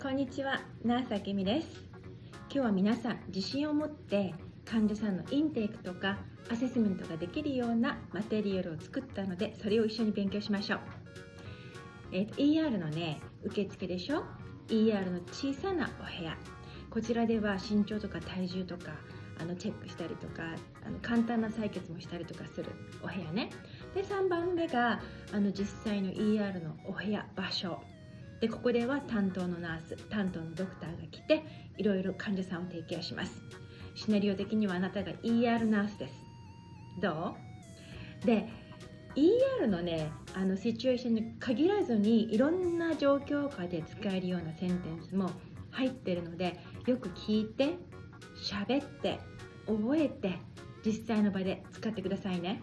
こんにちは、ナースあけみです。今日は皆さん自信を持って患者さんのインテイクとかアセスメントができるようなマテリアルを作ったので、それを一緒に勉強しましょう。ER のね、受付でしょ。 ER の小さなお部屋、こちらでは身長とか体重とかチェックしたりとか簡単な採血もしたりとかするお部屋ね。で、3番目が実際の ER のお部屋、場所で、ここでは担当のナース、担当のドクターが来ていろいろ患者さんをテイケアします。シナリオ的にはあなたが ER ナースです。どう？で、ER のね、シチュエーションに限らずにいろんな状況下で使えるようなセンテンスも入ってるので、よく聞いて、喋って、覚えて、実際の場で使ってくださいね。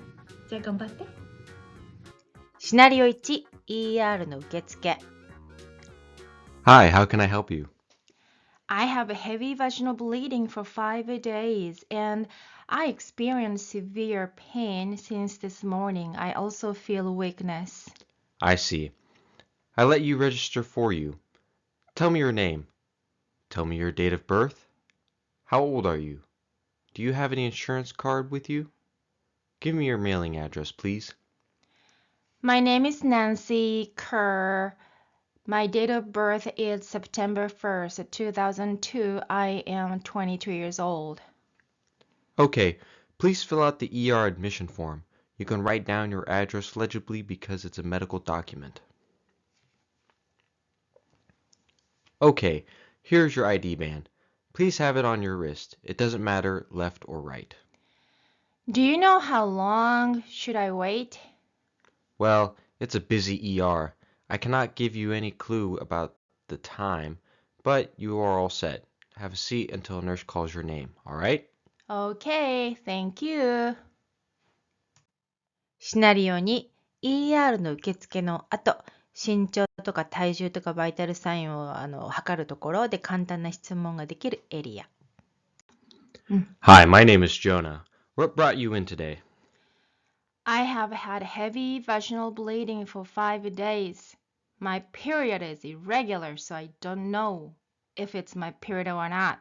じゃあ頑張って。シナリオ1、ER の受付。Hi, how can I help you? I have a heavy vaginal bleeding for 5 days and I experience severe pain since this morning. I also feel weakness. I see. I let you register for you. Tell me your name. Tell me your date of birth. How old are you? Do you have any insurance card with you? Give me your mailing address, please. My name is Nancy Kerr.My date of birth is September 1st, 2002. I am 22 years old. Okay, please fill out the ER admission form. You can write down your address legibly because it's a medical document. Okay, here's your ID band. Please have it on your wrist. It doesn't matter left or right. Do you know how long should I wait? Well, it's a busy ER.I cannot give you any clue about the time, but you are all set. Have a seat until a nurse calls your name, all right? Okay, thank you. シナリオ2、ER の受付の後、身長とか体重とかバイタルサインを測るところで簡単な質問ができるエリア。Hi, my name is Jonah. What brought you in today?I have had heavy vaginal bleeding for 5 days. My period is irregular, so I don't know if it's my period or not.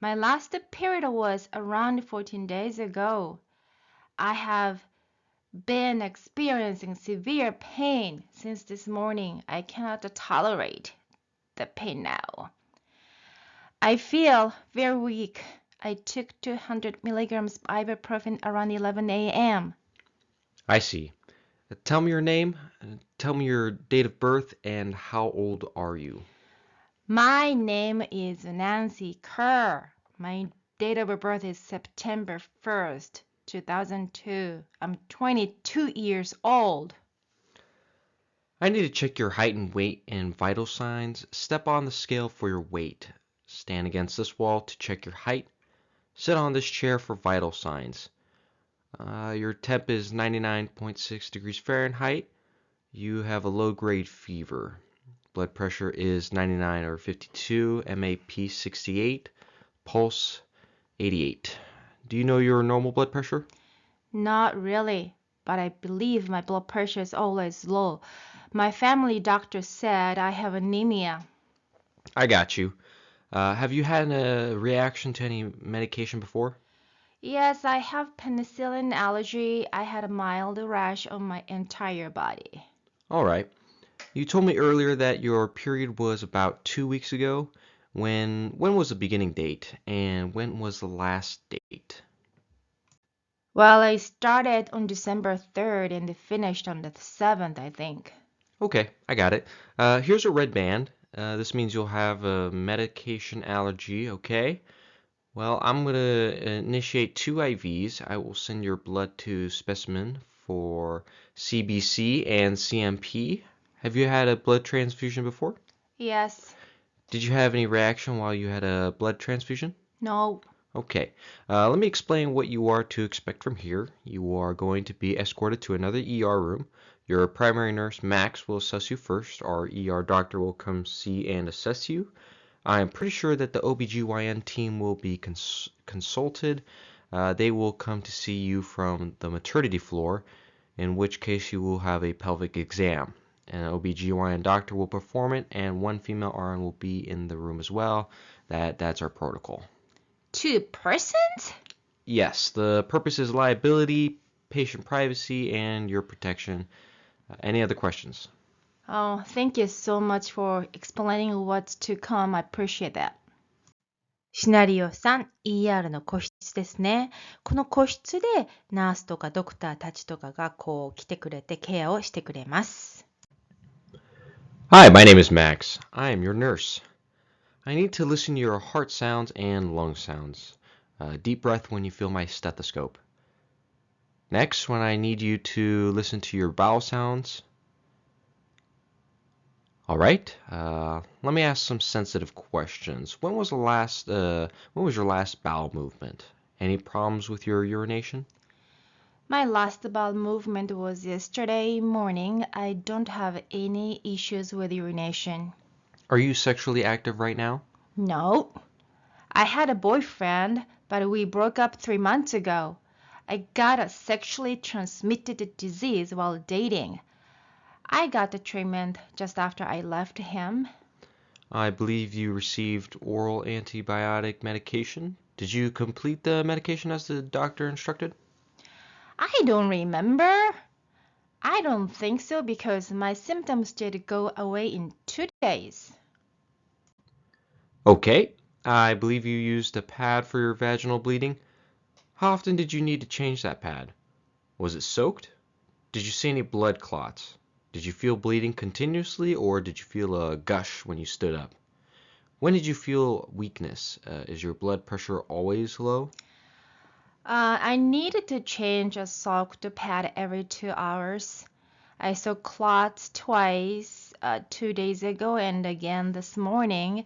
My last period was around 14 days ago. I have been experiencing severe pain since this morning. I cannot tolerate the pain now. I feel very weak. I took 200 milligrams ibuprofen around 11 a.m.I see. Tell me your name, tell me your date of birth, and how old are you? My name is Nancy Kerr. My date of birth is September 1st, 2002. I'm 22 years old. I need to check your height and weight and vital signs. Step on the scale for your weight. Stand against this wall to check your height. Sit on this chair for vital signs.Your temp is 99.6 degrees Fahrenheit. You have a low-grade fever. Blood pressure is 99 or 52, MAP 68, pulse 88. Do you know your normal blood pressure? Not really, but I believe my blood pressure is always low. My family doctor said I have anemia. I got you. Have you had a reaction to any medication before?Yes, I have penicillin allergy. I had a mild rash on my entire body. All right. You told me earlier that your period was about 2 weeks ago. When was the beginning date and when was the last date? Well, I started on December 3rd and finished on the 7th, I think. Okay, I got it. Here's a red band. This means you'll have a medication allergy, okay?Well, I'm going to initiate 2 IVs. I will send your blood to specimen for CBC and CMP. Have you had a blood transfusion before? Yes. Did you have any reaction while you had a blood transfusion? No. Okay. Let me explain what you are to expect from here. You are going to be escorted to another ER room. Your primary nurse, Max, will assess you first. Our ER doctor will come see and assess you.I am pretty sure that the OBGYN team will be consulted. They will come to see you from the maternity floor, in which case you will have a pelvic exam. An OBGYN doctor will perform it, and one female RN will be in the room as well. That's our protocol. 2 persons? Yes, the purpose is liability, patient privacy, and your protection. Any other questions? Oh, thank you so much for explaining what's to come. I appreciate that. シナリオ3、ER の個室ですね。この個室でナースとかドクターたちとかがこう来てくれてケアをしてくれます。Hi, my name is Max. I am your nurse. I need to listen to your heart sounds and lung sounds. Deep breath when you feel my stethoscope. Next, when I need you to listen to your bowel sounds. All right. Let me ask some sensitive questions. When was your last bowel movement? Any problems with your urination? My last bowel movement was yesterday morning. I don't have any issues with urination. Are you sexually active right now? No. I had a boyfriend, but we broke up 3 months ago. I got a sexually transmitted disease while dating. I got the treatment just after I left him. I believe you received oral antibiotic medication. Did you complete the medication as the doctor instructed? I don't remember. I don't think so because my symptoms did go away in 2 days. Okay. I believe you used a pad for your vaginal bleeding. How often did you need to change that pad? Was it soaked? Did you see any blood clots? Did you feel bleeding continuously, or did you feel a gush when you stood up? When did you feel weakness? Is your blood pressure always low? I needed to change a soaked pad every 2 hours. I saw clots twice, 2 days ago and again this morning,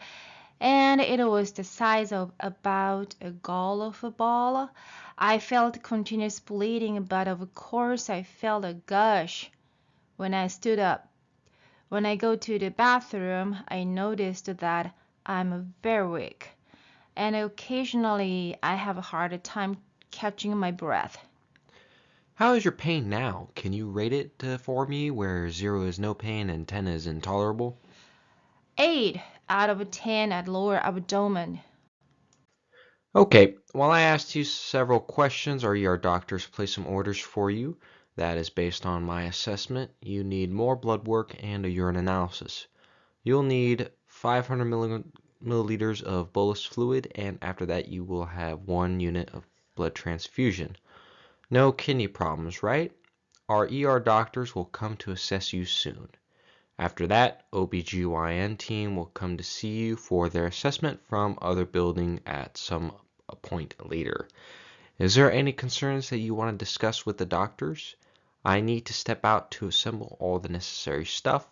and it was the size of about a golf ball. I felt continuous bleeding, but of course I felt a gush when I stood up. When I go to the bathroom, I noticed that I'm very weak, and occasionally I have a hard time catching my breath. How is your pain now? Can you rate it for me, where 0 is no pain and 10 is intolerable? 8 out of 10 at lower abdomen. Okay, while I asked you several questions, our ER doctors placed some orders for you. That is based on my assessment. You need more blood work and a urine analysis. You'll need 500 milliliters of bolus fluid, and after that you will have 1 unit of blood transfusion. No kidney problems, right? Our ER doctors will come to assess you soon. After that, OBGYN team will come to see you for their assessment from other building at some point later. Is there any concerns that you want to discuss with the doctors? I need to step out to assemble all the necessary stuff.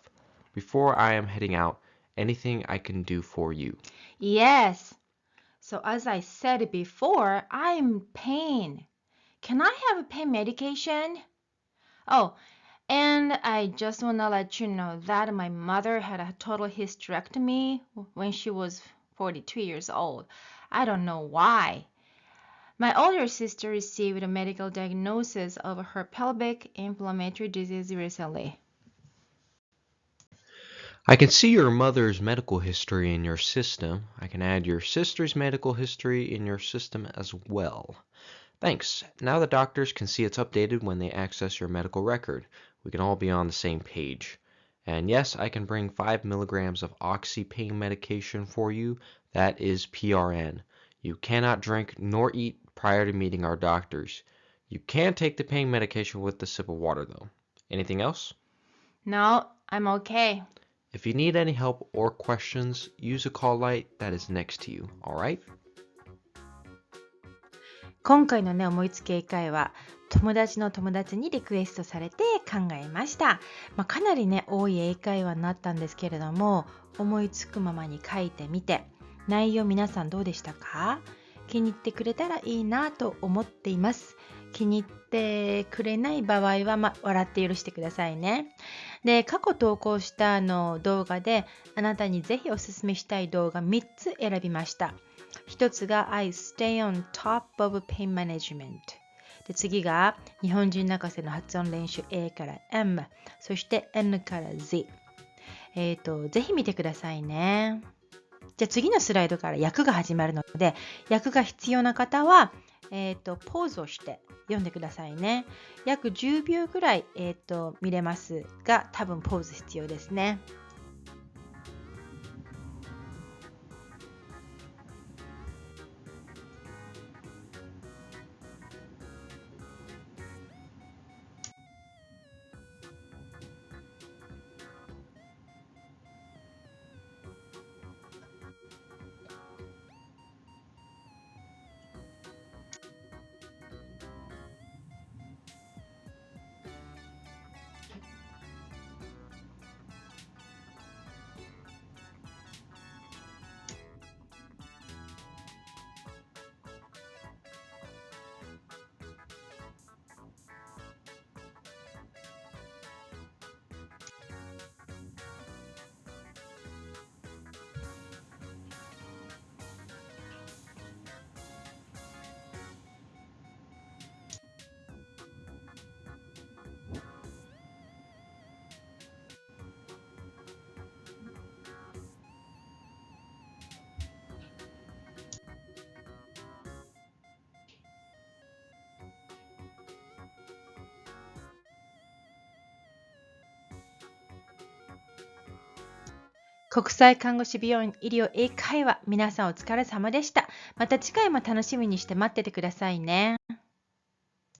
Before I am heading out, anything I can do for you? Yes. So as I said before, I'm in pain. Can I have pain medication? Oh, and I just want to let you know that my mother had a total hysterectomy when she was 42 years old. I don't know why. My older sister received a medical diagnosis of her pelvic inflammatory disease recently. I can see your mother's medical history in your system. I can add your sister's medical history in your system as well. Thanks. Now the doctors can see it's updated when they access your medical record. We can all be on the same page. And yes, I can bring 5 milligrams of oxy pain medication for you. That is PRN. You cannot drink nor eat prior to meeting our doctors. You can take the pain medication with a sip of water though. Anything else? No, I'm okay. If you need any help or questions, use a call light that is next to you, alright? 今回のね、思いつき英会話、友達の友達にリクエストされて考えました。かなりね、多い英会話になったんですけれども、思いつくままに書いてみて、内容皆さんどうでしたか？気に入ってくれたらいいなと思っています。気に入ってくれない場合は、笑って許してくださいね。で、過去投稿した動画で、あなたにぜひおすすめしたい動画3つ選びました。一つが I stay on top of pain management。で次が日本人泣かせの発音練習 A から M、そして N から Z。ぜひ見てくださいね。じゃあ次のスライドから訳が始まるので、訳が必要な方は、ポーズをして読んでくださいね。約10秒ぐらい、見れますが、多分ポーズ必要ですね。国際看護師病院医療英会話、皆さんお疲れ様でした。また次回も楽しみにして待っててくださいね。